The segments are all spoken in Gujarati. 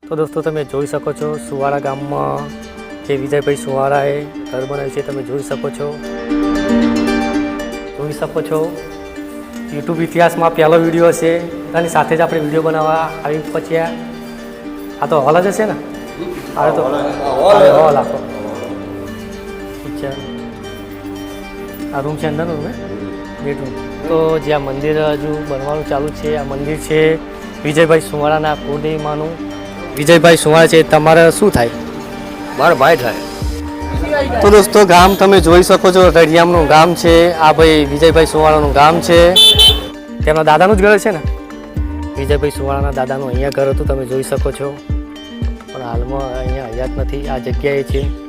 તો દોસ્તો તમે જોઈ શકો છો સુવાડા ગામમાં જે વિજયભાઈ સુવાડાએ ઘર બનાવ્યું છે તમે જોઈ શકો છો યુટ્યુબ ઇતિહાસમાં પહેલો વિડીયો હશે એની સાથે જ આપણે વિડીયો બનાવવા આવી પહોંચ્યા આ તો હોલ જ હશે ને આ તો હોલ આખો ઠીક છે આ રૂમ છે અંદરનો રૂમ બેડરૂમ તો જ્યાં મંદિર હજુ બનવાનું ચાલુ છે આ મંદિર છે વિજયભાઈ સુવાડાના કુળદેવીમાનું વિજયભાઈ સુવાડા છે તમારે શું થાય મારા ભાઈ થાય તો દોસ્તો ગામ તમે જોઈ શકો છો રડિયામનું ગામ છે આ ભાઈ વિજયભાઈ સુવાડાનું ગામ છે તેમના દાદાનું જ ઘર છે ને વિજયભાઈ સુવાડાના દાદાનું અહીંયા ઘર હતું તમે જોઈ શકો છો પણ હાલમાં અહીંયા હયાત નથી આ જગ્યાએ છે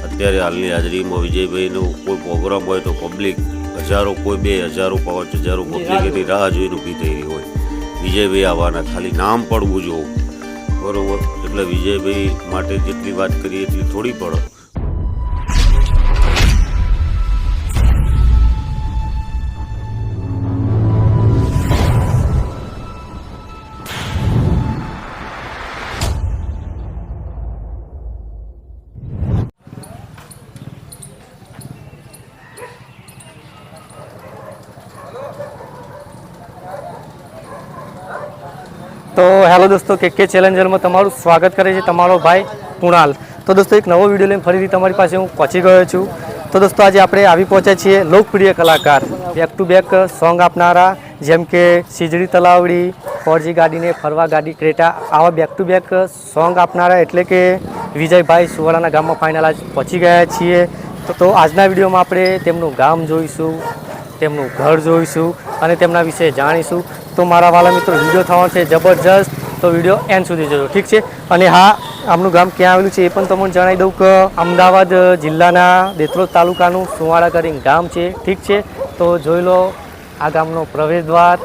અત્યારે હાલની હાજરીમાં વિજયભાઈનો કોઈ પ્રોગ્રામ હોય તો પબ્લિક હજારો કોઈ 2000 5000 પબ્લિક એની રાહ જોઈને ઊભી થઈ રહી હોય વિજયભાઈ આવવાના ખાલી નામ પડવું જોવું બરાબર એટલે વિજયભાઈ માટે જેટલી વાત કરીએ એટલી થોડી પડે તો હેલો દોસ્તો કે ચેલેન્જરમાં તમારું સ્વાગત કરે છે તમારો ભાઈ કુણાલ તો દોસ્તો એક નવો વિડીયો લઈને ફરીથી તમારી પાસે હું પહોંચી ગયો છું તો દોસ્તો આજે આપણે આવી પહોંચ્યા છીએ લોકપ્રિય કલાકાર બેક ટુ બેક સોંગ આપનારા જેમ કે સીજડી તલાવડી ફોરજી ગાડીને ફરવા ગાડી ક્રેટા આવા બેક ટુ બેક સોંગ આપનારા એટલે કે વિજયભાઈ સુવાડાના ગામમાં ફાઇનલ આજ પહોંચી ગયા છીએ તો આજના વિડીયોમાં આપણે તેમનું ગામ જોઈશું તેમનું ઘર જોઈશું અને તેમના વિશે જાણીશું તો મારા વાલા મિત્રો વિડીયો થવાનો છે જબરજસ્ત તો વિડીયો એન્ડ સુધી જોજો ઠીક છે અને હા આમનું ગામ ક્યાં આવેલું છે એ પણ તમને જણાવી દઉં કે અમદાવાદ જિલ્લાના દેત્રોદ તાલુકાનું સુવાડા કરીને ગામ છે ઠીક છે તો જોઈ લો આ ગામનો પ્રવેશદ્વાર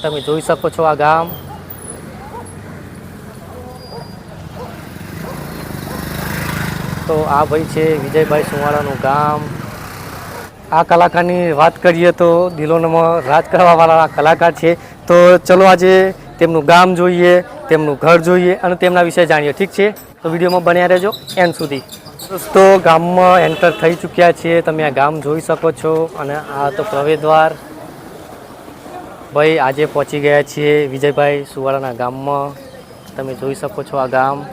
તમે જોઈ શકો છો આ ગામ તો આ ભાઈ છે વિજયભાઈ સુવાડાનું ગામ આ કલાકારની વાત કરીએ તો દિલોમાં રાજ કરવાવાળા કલાકાર છે તો ચલો આજે તેમનું ગામ જોઈએ તેમનું ઘર જોઈએ અને તેમના વિશે જાણીએ ઠીક છે તો વિડીયોમાં બન્યા રહેજો એન્ડ સુધી દોસ્તો ગામમાં એન્ટર થઈ ચૂક્યા છીએ તમે આ ગામ જોઈ શકો છો અને આ તો પ્રવેશદ્વાર ભાઈ આજે પહોંચી ગયા છીએ વિજયભાઈ સુવાડાના ગામમાં તમે જોઈ શકો છો આ ગામ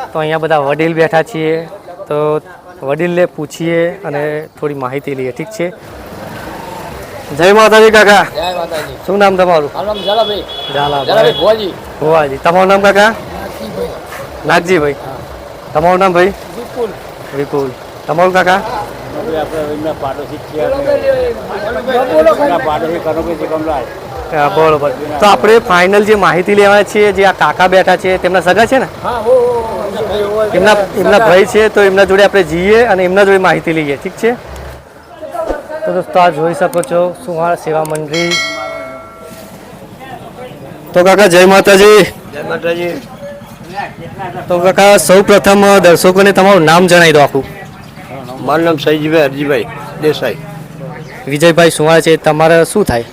તો અહીંયા બધા વડીલ બેઠા છીએ તો વડીલને પૂછીએ અને થોડી માહિતી લઈએ ઠીક છે જય માતાજી કાકા જય માતાજી શું નામ તમારું મારું નામ ઝાલાભાઈ ઝાલાભાઈ ભુવાજી ભુવાજી તમારું નામ કાકા નાગજીભાઈ તમારું નામ ભાઈ વિપુલ વિપુલ તમારું કાકા હા બરોબર તો આપણે ફાઇનલ જે માહિતી લેવા છીએ જે આ કાકા બેઠા છે તેમના સગા છે ને એમના ભાઈ છે તો એમના જોડે આપણે જઈએ અને એમના જોડે માહિતી લઈએ ઠીક છે તો દોસ્તો આ જોઈ શકો છો સુવાડા સેવા મંડળી તો કાકા જય માતાજી જય માતાજી તો કાકા સૌ પ્રથમ દર્શકોને તમારું નામ જણાવી દો આખું મારું નામ સહીજીભાઈ હરજીભાઈ દેસાઈ વિજયભાઈ સુવાડા છે તમારે શું થાય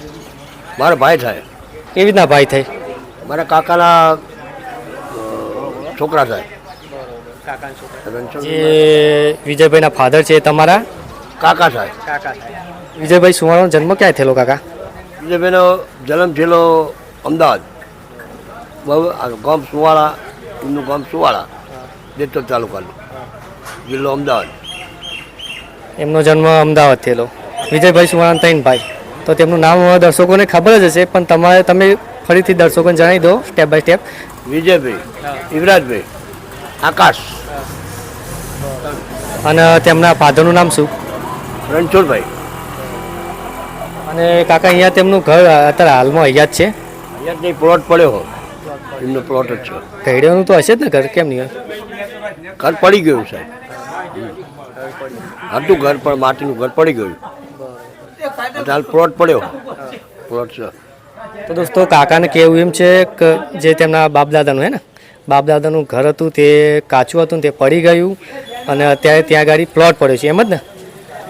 મારા ભાઈ થાય કેવી રીતના ભાઈ થાય મારા કાકાના છોકરા થાય જે વિજયભાઈના ફાધર છે તમારા કાકા થાય વિજયભાઈ સુવાડાનો જન્મ ક્યાં થયેલો કાકા વિજયભાઈનો જન્મ થયેલો અમદાવાદ ગામ સુવાડા એમનું ગામ સુવાડા દેત્રોદ તાલુકાનું જિલ્લો અમદાવાદ એમનો જન્મ અમદાવાદ થયેલો વિજયભાઈ સુવાડાના ત્રણ ભાઈ તો તેમનું નામ દર્શકોને ખબર જ હશે પણ તમે ફરીથી દર્શકોને જણાવી દો સ્ટેપ બાય સ્ટેપ વિજયભાઈ યુવરાજભાઈ આકાશ અને તેમના ફાધરનું નામ શું રણછોડભાઈ અને કાકા અહીંયા તેમનું ઘર અત્યારે હાલમાં અહીંયા જ છે અહીંયા જ પ્લોટ પડ્યો એમનો પ્લોટ જ છે કઈડ્યાનું તો હશે જ ને ઘર કેમ નહીં ઘર પડી ગયું સાહેબ હતું ઘર પણ માટીનું ઘર પડી ગયું હાલ પ્લોટ પડ્યો પ્લોટ છે તો દોસ્તો કાકાને કહેવું એમ છે કે જે તેમના બાપ દાદાનું હે ને બાપ દાદાનું ઘર હતું તે કાચું હતું તે પડી ગયું અને અત્યારે ત્યાં ગાડી પ્લોટ પડ્યો છે એમ જ ને?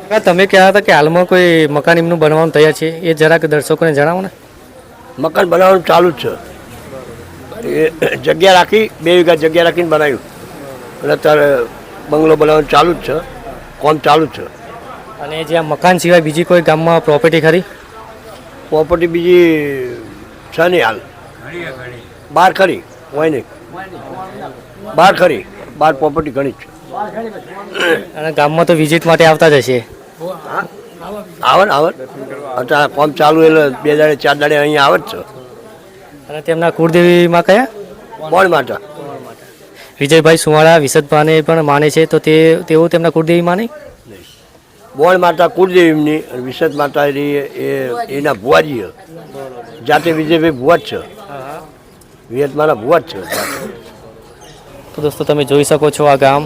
કાકા, તમે કહેતા હતા કે હાલમાં કોઈ મકાન એમનું બનવાનું તૈયાર છે, એ જરાક દર્શકોને જણાવો ને. મકાન બનાવવાનું ચાલુ જ છે. એ જગ્યા રાખી 2 વીઘા જગ્યા રાખીને બનાવ્યું અને અત્યારે બંગલો બનાવવાનું ચાલુ જ છે, કોમ ચાલુ જ છે. અને જે આ મકાન સિવાય બીજી કોઈ ગામમાં પ્રોપર્ટી ખરી? પ્રોપર્ટી બીજી છે નહીં હાલ. બહાર ખરી હોય નહીં, બહાર ખરી, બહાર પ્રોપર્ટી ઘણી જ છે. અને ગામમાં તો વિઝિટ માટે આવતા જ હશે. આવે ને આવે ને. અત્યારે કોમ ચાલુ એટલે 2 દાડે 4 દાડે અહીંયા આવે જ છે. અને તેમના કુળદેવીમાં કયા? બોણ માતા વિજયભાઈ સુવાળા વિસદભાને પણ માને છે, તો તેઓ તેમના કુળદેવી માને? બોણ માતા કુળદેવીની અને વિશદ માતા એના ભુવાજી છે. જાતે વિજયભાઈ ભુવા જ છે, વિયતમાના ભુવા જ છે જાતે. તો દોસ્તો તમે જોઈ શકો છો આ ગામ,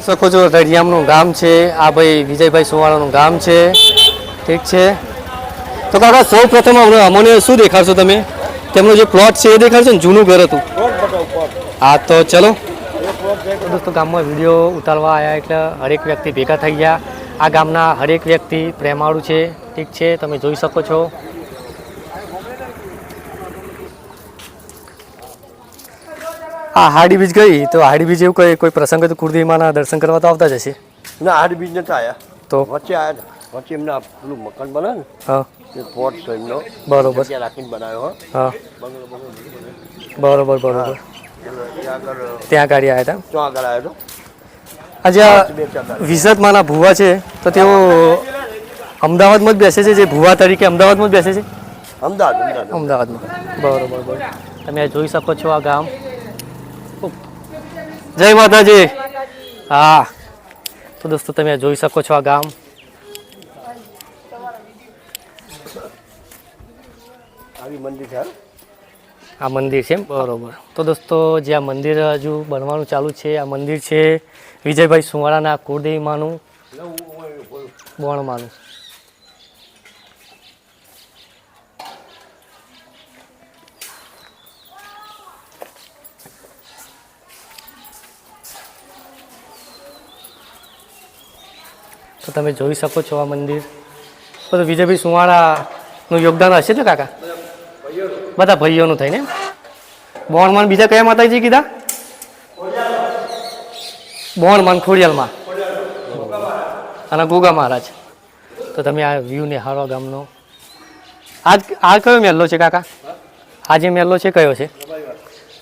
શકો છો રડિયામનું ગામ છે, આ ભાઈ વિજયભાઈ સુવાળાનું ગામ છે. ઠીક છે, તો કાકા સૌ પ્રથમ અમને શું દેખાડશો તમે? તેમનો જે પ્લોટ છે એ દેખાડશો ને? જૂનું ઘર હતું. હા તો ચલો. તો દોસ્તો ગામમાં વિડીયો ઉતારવા આવ્યા એટલે હરેક વ્યક્તિ ભેગા થઈ ગયા. આ ગામના હરેક વ્યક્તિ પ્રેમાળુ છે. ઠીક છે, તમે જોઈ શકો છો. હા, હાડી બીજ ગઈ તો હાડી બીજ એવું કોઈ પ્રસંગ તો કુળદેવીમાના દર્શન કરવા તો આવતા જ હશે. ના હાડ બીજ નતા આવ્યા, તો વચ્ચે આવ્યા ને. વચ્ચે એમના પેલું મકાન બને ને, હા એ પોટ છે એમનો, બરોબર. જગ્યા રાખીને બનાવ્યો હો. હા બંગલો બંગલો બરોબર બરોબર. આગળ ત્યાં ગાડી આવ્યા હતા. તો આગળ આવ્યો આજે આ વિસદમાના ભુવા છે, તો તેઓ અમદાવાદમાં જ બેસે છે, જે ભુવા તરીકે અમદાવાદમાં જ બેસે છે. અમદાવાદ અમદાવાદમાં. બરોબર બરોબર. તમે આ જોઈ શકો છો આ ગામ. જય માતાજી. હા, તો દોસ્તો તમે આ જોઈ શકો છો આ ગામ. આવી મંદિર છે. આ મંદિર છે બરોબર. તો દોસ્તો જે આ મંદિર હજુ બનવાનું ચાલુ છે, આ મંદિર છે વિજયભાઈ સુવાળાના કુળદેવીમાનું, બોણમાનું. તો તમે જોઈ શકો છો આ મંદિર. તો વિજયભાઈ સુવાળાનું યોગદાન હશે ને કાકા? બધા ભાઈઓનું થઈને. બોણમાન બીજા કયા માતાજી કીધા? બોણમાન ખોડિયાલમાં અને ગોગા મહારાજ. તો તમે આ વ્યૂ નિહાળો ગામનો. આ કયો મહેલો છે કાકા? આ જે મહેલો છે કયો છે?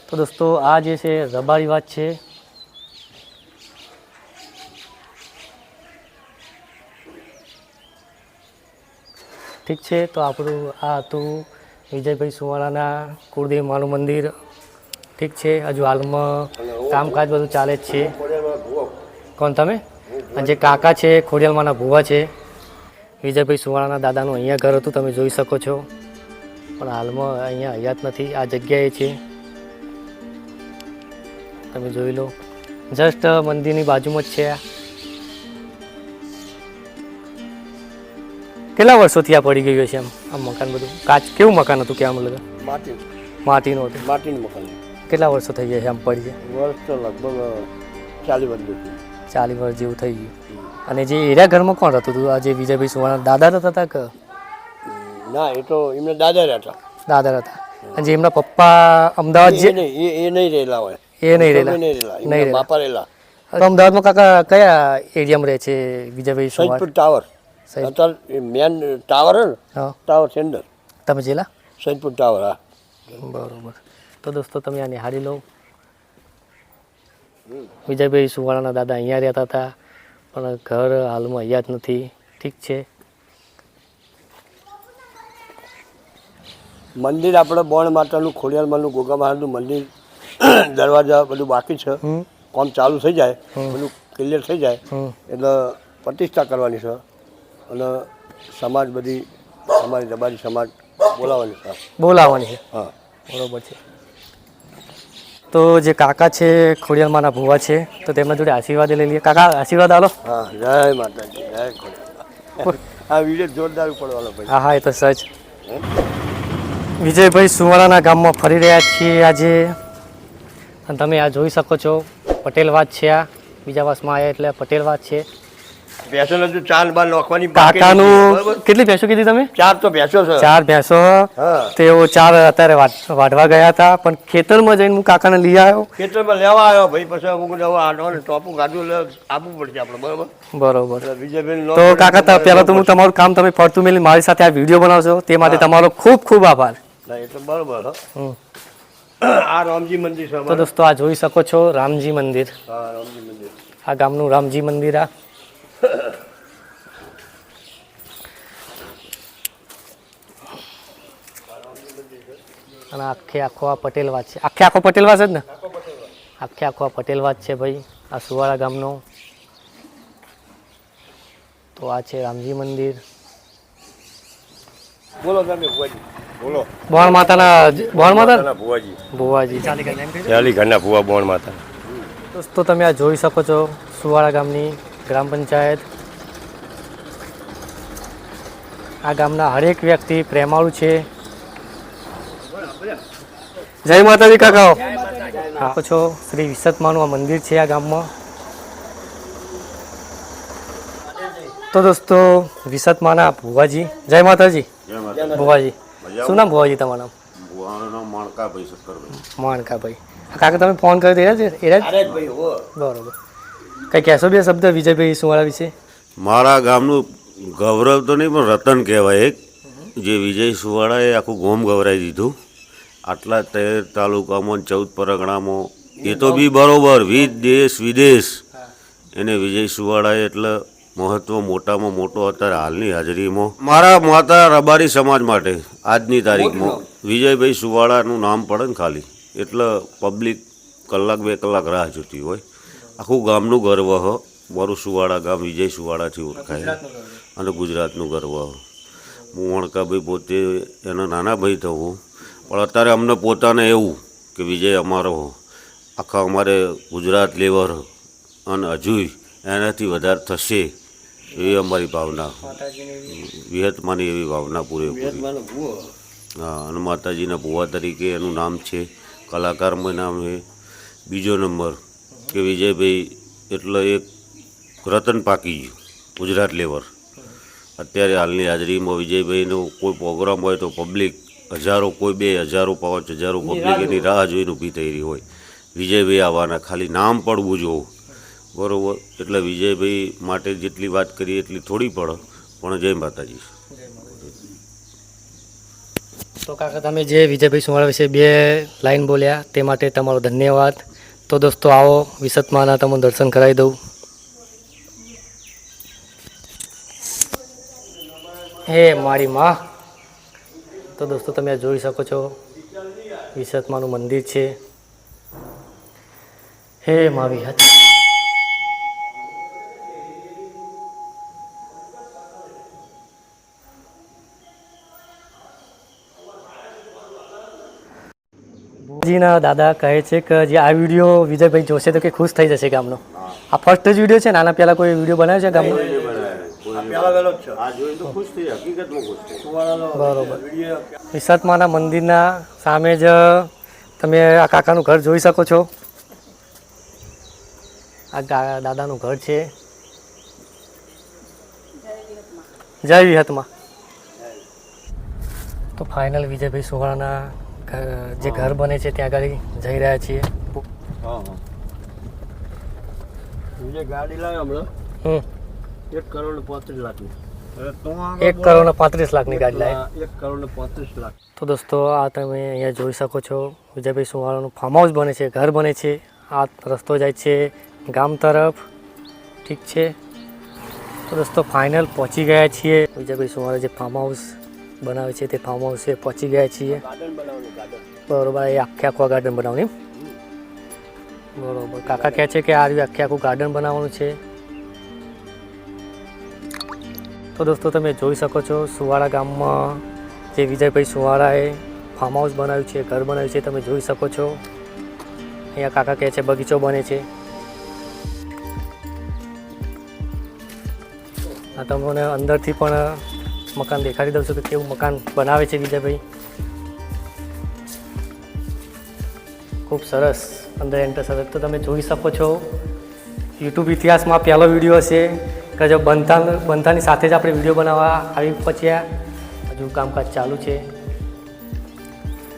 તો દોસ્તો આ જે છે રબારી વાત છે. ઠીક છે, તો આપણું આ હતું વિજયભાઈ સુવાળાના કુળદેવી માનું મંદિર. ઠીક છે, હજુ હાલમાં કામકાજ બધું ચાલે જ છે. કોણ તમે? અને જે કાકા છે ખોડિયાલમાંના ભુવા છે. વિજયભાઈ સુવાળાના દાદાનું અહીંયા ઘર હતું, તમે જોઈ શકો છો. પણ હાલમાં અહીંયા હયાત નથી, આ જગ્યાએ છે. તમે જોઈ લો, જસ્ટ મંદિરની બાજુમાં જ છે. કેટલા વર્ષોથી આ પડી ગયું છે આમ મકાન બધું? કાચ કેવું મકાન હતું? ક્યાં મતલબ માટીનું હતું? માટીનું મકાન. કેટલા વર્ષો થઈ ગયા છે આમ પડી છે? વર્ષ તો લગભગ 40 વર્ષ જેવું. 40 વર્ષ જેવું થઈ ગયું. અને જે એરિયા ઘરમાં કોણ રહેતું હતું? આ જે વિજયભાઈ સુવાળા દાદા રહેતા હતા કે? ના, એ તો એમના દાદા રહેતા. દાદા હતા. અને જે એમના પપ્પા અમદાવાદ જે એ નહીં રહેલા હોય. એ નહીં રહેલા. નહીં રહેલા. નહીં એમના રહેલા. બાપા રહેલા. તો અમદાવાદમાં કાકા કયા એરિયામાં રહે છે વિજયભાઈ સુવાળા? સૈદપુર ટાવર. અત્યારે મેન ટાવર હે ને, હા, ટાવર છે અંદર. તમે જેલા સૈદપુર ટાવર. હા, બરોબર. તો દોસ્તો તમે આ નિહાળી લો. વિજયભાઈ સુવાળાના દાદા અહીંયા રહેતા હતા, પણ ઘર હાલમાં અહીંયા જ નથી. ઠીક છે. મંદિર આપણે બોણ માતાનું, ખોડિયાલમાંનું, ગોગા મહારાજનું મંદિર, દરવાજા બધું બાકી છે. કામ ચાલુ થઈ જાય, બધું ક્લિયર થઈ જાય એટલે પ્રતિષ્ઠા કરવાની છે. અને સમાજ બધી અમારી રબારી સમાજ બોલાવવાની છે. બોલાવવાની છે. હા, બરોબર છે. તો જે કાકા છે ખોડિયાલમાંના ભુવા છે, તો તેમના જોડે આશીર્વાદ લઈ લઈએ. કાકા આશીર્વાદ આલો. હા, જય માતાજી, જય ખોડિયાલ. આ વિડીયો જોરદાર પડવાનો ભાઈ. હા હા, એ તો સચ. વિજયભાઈ સુવાળાના ગામમાં ફરી રહ્યા છીએ આજે, અને તમે આ જોઈ શકો છો પટેલ વાત છે. આ બીજા વાસમાં આવ્યા એટલે પટેલવાસ છે. ભેંસોને જો ચાર બાર નાખવાની બાકી નથી, કાકાનું બરોબર? કેટલી ભેંસો કીધી તમે? 4 તો ભેંસો છે. 4 ભેંસો. હા. તેઓ 4 અત્યારે વાઢવા ગયા હતા, પણ ખેતરમાં જઈને હું કાકાને લઈ આવ્યો. ખેતરમાં લેવા આવ્યો ભાઈ, પછી અમુક હવે આડવાને ટોપું ગાડું આપવું પડશે આપણે, બરોબર? બરોબર. એટલે વિજયભાઈ તો કાકા પહેલા તો હું તમારું કામ તમે ફરતું મેલી મારી સાથે આ વિડીયો બનાવશો તે માટે તમારો ખૂબ ખૂબ આભાર. એ તો બરોબર. હમ. આ રામજી મંદિર છે તો અમારું. દોસ્તો આ જોઈ શકો છો રામજી મંદિર. હા, રામજી મંદિર. આ ગામનું રામજી મંદિર. આ અને આખો આ પટેલવાસ છે. આખો પટેલવાસ જ ને? આખો આ પટેલવાસ છે ભાઈ, આ સુવાળા ગામનો. તો આ છે રામજી મંદિર. બોલો તમે ભુવાજી. બોલો બોણ માતા ભુવાજી ભુવાજી. ચાલી ઘરના ભુવા બોણ માતા. દોસ્તો તમે આ જોઈ શકો છો સુવાળા ગામની ગ્રામ પંચાયત. આ ગામના હરેક વ્યક્તિ પ્રેમાળુ છે. જય માતાજી કાકાઓ. આવો છો શ્રી વિસતમાનું આ મંદિર છે આ ગામમાં. તો દોસ્તો વિસતમાના ભુવાજી. જય માતાજી ભુવાજી. શું નામ ભુવાજી તમારું? નામ માણકાભાઈ શક્કરભાઈ. માણકાભાઈ. કાકા તમે ફોન કર્યો તો એ જ? અરે ભાઈ હો. બરોબર. કંઈ કહેશો બે શબ્દ વિજયભાઈ સુવાળા વિશે? મારા ગામનું ગૌરવ તો નહીં પણ રતન કહેવાય એક, જે વિજય સુવાળાએ આખું ગોમ ગવરાઈ દીધું. આટલા 13 તાલુકામાં 14 પરગણામાં, એ તો બી બરોબર, દેશ વિદેશ એને વિજય સુવાળાએ એટલે મહત્વ મોટામાં મોટો અત્યારે હાલની હાજરીમાં મારા માતા રબારી સમાજ માટે આજની તારીખમાં વિજયભાઈ સુવાળાનું નામ પડે ને ખાલી એટલે પબ્લિક કલાક 2 કલાક રાહ જોતી હોય. આખું ગામનું ગર્વ હ. મારું સુવાળા ગામ વિજય સુવાળાથી ઓળખાય અને ગુજરાતનું ગર્વ હ. હું વણકાભાઈ પોતે એનો નાના ભાઈ થવું, પણ અત્યારે અમને પોતાને એવું કે વિજય અમારો આખા અમારે ગુજરાત લેવલ અને હજુય એનાથી વધારે થશે એવી અમારી ભાવના, વિહતમાની એવી ભાવના પૂરેપૂરી. હા, અને માતાજીના ભુવા તરીકે એનું નામ છે, કલાકારમાં નામ છે. બીજો નંબર કે વિજયભાઈ એટલે એક રતન પાકી ગયું ગુજરાત લેવલ. અત્યારે હાલની હાજરીમાં વિજયભાઈનો કોઈ પ્રોગ્રામ હોય તો પબ્લિક હજારો, કોઈ 2000, 5000 પબ્લિક એની રાહ જોઈને ઊભી થઈ રહી હોય વિજયભાઈ આવવાના, ખાલી નામ પડવું જોવું, બરાબર? એટલે વિજયભાઈ માટે જેટલી વાત કરીએ એટલી થોડી પડે, પણ જય માતાજી. તો કાકા તમે જે વિજયભાઈ સુવાળા વિશે 2 લાઈન બોલ્યા તે માટે તમારો ધન્યવાદ. તો દોસ્તો આવો વિસતમાના તમને દર્શન કરાવી દઉં. હે મારી માં. તો દોસ્તો તમે આ જોઈ શકો છો વિસતમાનું મંદિર છે. હે મા વિહત. જીના દાદા કહે છે કે જે આ વિડીયો વિજયભાઈ જોશે તો કે ખુશ થઈ જશે ગામનો. આ ફર્સ્ટ જ વિડીયો છે ને? આના પહેલાં કોઈ વિડીયો બનાવ્યો છે ગામનો? પેલા વેલો જ છે. આ જોઈને તો ખુશ થઈ, હકીકતમાં ખુશ થઈ. સુવાળાનો બરોબર. વિડીયો વિસતમાના મંદિરના સામે જ તમે આ કાકાનું ઘર જોઈ શકો છો. આ દાદાનું ઘર છે. જય વિહતમાં. તો ફાઇનલ વિજયભાઈ સુવાળાના જે ઘર બને છે ત્યાં આગળ જઈ રહ્યા છીએ. વિજય ગાડી લાવ્યો હમણાં હમ 1,35,00,000ની. 1,35,00,000ની ગાડી લાવી. 1,35,00,000. તો દોસ્તો આ તમે અહીંયા જોઈ શકો છો વિજયભાઈ સુવાળાનું ફાર્મ હાઉસ બને છે, ઘર બને છે. આ રસ્તો જાય છે ગામ તરફ. ઠીક છે. તો દોસ્તો ફાઇનલ પહોંચી ગયા છીએ. વિજયભાઈ સુવાળા જે ફાર્મ હાઉસ બનાવે છે તે ફાર્મ હાઉસે પહોંચી ગયા છીએ. ગાર્ડન બનાવવાનું, ગાર્ડન. બરોબર. એ આખું ગાર્ડન બનાવવાનું. બરોબર. કાકા કહે છે કે આ આખું ગાર્ડન બનાવવાનું છે. તો દોસ્તો તમે જોઈ શકો છો સુવાળા ગામમાં જે વિજયભાઈ સુવાળાએ ફાર્મ હાઉસ બનાવ્યું છે, ઘર બનાવ્યું છે, તમે જોઈ શકો છો. અહીંયા કાકા કહે છે બગીચો બને છે. આ તમને અંદરથી પણ મકાન દેખાડી દઉં છું કે કેવું મકાન બનાવે છે વિજયભાઈ. ખૂબ સરસ અંદર એન્ટર સરસ. તો તમે જોઈ શકો છો યુટ્યુબ ઇતિહાસમાં પહેલો વિડીયો હશે કે જો બંધાની સાથે જ આપણે વિડીયો બનાવવા આવી પહોંચ્યા. હજુ કામકાજ ચાલુ છે.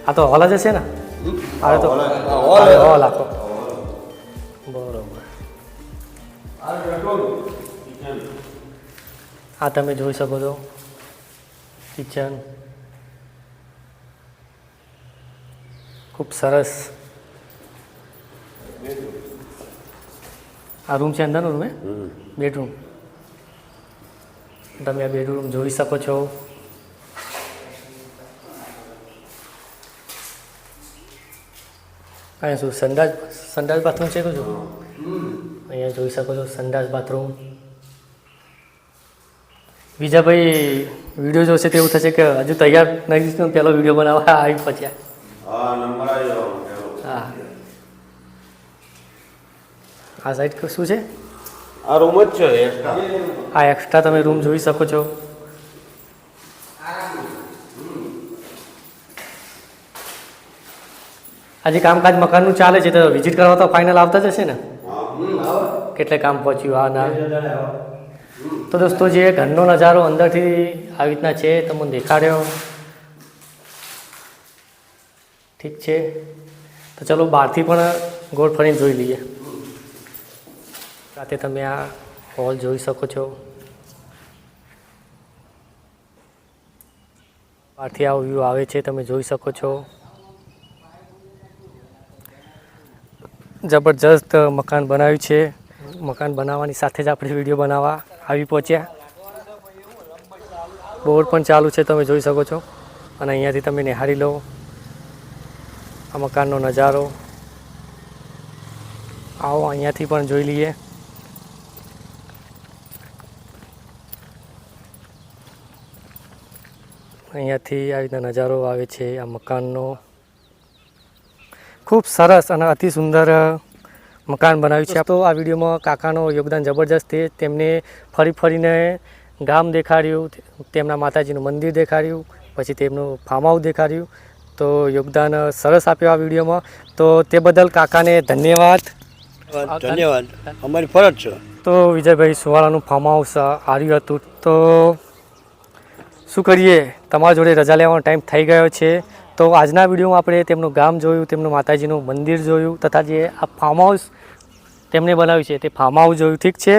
આ તો હોલ જ હશે ને? આ તો હોલ આખો બરોબર. આ તમે જોઈ શકો છો કિચન, ખૂબ સરસ. આ રૂમ છે અંદરનો રૂમ? બેડરૂમ. તમે આ બેડરૂમ જોઈ શકો છો. અહીંયા શું સંડાસ બાથરૂમ છે? શું અહીંયા જોઈ શકો છો સંડાસ બાથરૂમ. બીજા ભાઈ વિડીયો જોશે તેવું થશે કે હજુ તૈયાર નહીં, પહેલો વિડીયો બનાવવા આવી પહોંચ્યા. હા, આ સાઈડ શું છે? આ રૂમ જ છે. આ એક્સ્ટ્રા તમે રૂમ જોઈ શકો છો. આજે કામકાજ મકાનનું ચાલે છે તો વિઝિટ કરવા તો ફાઇનલ આવતા જ હશે ને? કેટલે કામ પહોંચ્યું આ ના. તો દોસ્તો જે ઘરનો નજારો અંદરથી આવી રીતના છે તમને દેખાડ્યો. ઠીક છે, તો ચલો બહારથી પણ ગોળ ફરીને જોઈ લઈએ. રાતે તમે આ હોલ જોઈ શકો છો. બહારથી આવો વ્યૂ આવે છે, તમે જોઈ શકો છો. જબરજસ્ત મકાન બનાવ્યું છે. મકાન બનાવવાની સાથે જ આપણે વિડીયો બનાવવા આવી પહોંચ્યા. બોર્ડ પણ ચાલુ છે, તમે જોઈ શકો છો. અને અહીંયાથી તમે નિહાળી લો આ મકાનનો નજારો. આવો અહીંયાથી પણ જોઈ લઈએ. અહીંયાથી આવી રીતના નજારો આવે છે આ મકાનનો. ખૂબ સરસ અને અતિ સુંદર મકાન બનાવ્યું છે. તો આ વિડીયોમાં કાકાનો યોગદાન જબરજસ્ત છે. તેમને ફરીને ગામ દેખાડ્યું, તેમના માતાજીનું મંદિર દેખાડ્યું, પછી તેમનું ફાર્મ હાઉસ દેખાડ્યું. તો યોગદાન સરસ આપ્યું આ વિડીયોમાં. તો તે બદલ કાકાને ધન્યવાદ. ધન્યવાદ, અમારી ફરજ છે. તો વિજયભાઈ સુવાળાનું ફાર્મ હાઉસ આવ્યું હતું. તો શું કરીએ, તમારા જોડે રજા લેવાનો ટાઈમ થઈ ગયો છે. તો આજના વિડીયોમાં આપણે તેમનું ગામ જોયું, તેમનું માતાજીનું મંદિર જોયું, તથા જે આ ફાર્મ હાઉસ તેમણે બનાવ્યું છે તે ફાર્મ હાઉસ જોયું. ઠીક છે,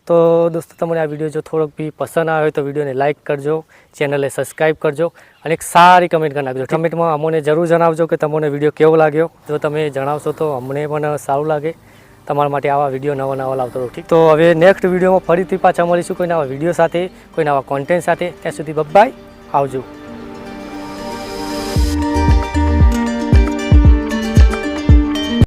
તો દોસ્તો તમને આ વિડીયો જો થોડોક બી પસંદ આવે તો વિડીયોને લાઇક કરજો, ચેનલને સબસ્ક્રાઈબ કરજો અને એક સારી કમેન્ટ કરી નાખજો. કમેન્ટમાં અમને જરૂર જણાવજો કે તમને વિડીયો કેવો લાગ્યો. જો તમે જણાવશો તો અમને પણ સારું લાગે. તમારા માટે આવા વિડીયો નવા લાવતો રહું. ઠીક, તો હવે નેક્સ્ટ વિડીયોમાં ફરીથી પાછા મળીશું કોઈ નવા વિડીયો સાથે, કોઈ નવા કોન્ટેન્ટ સાથે. ત્યાં સુધી બાય, આવજો.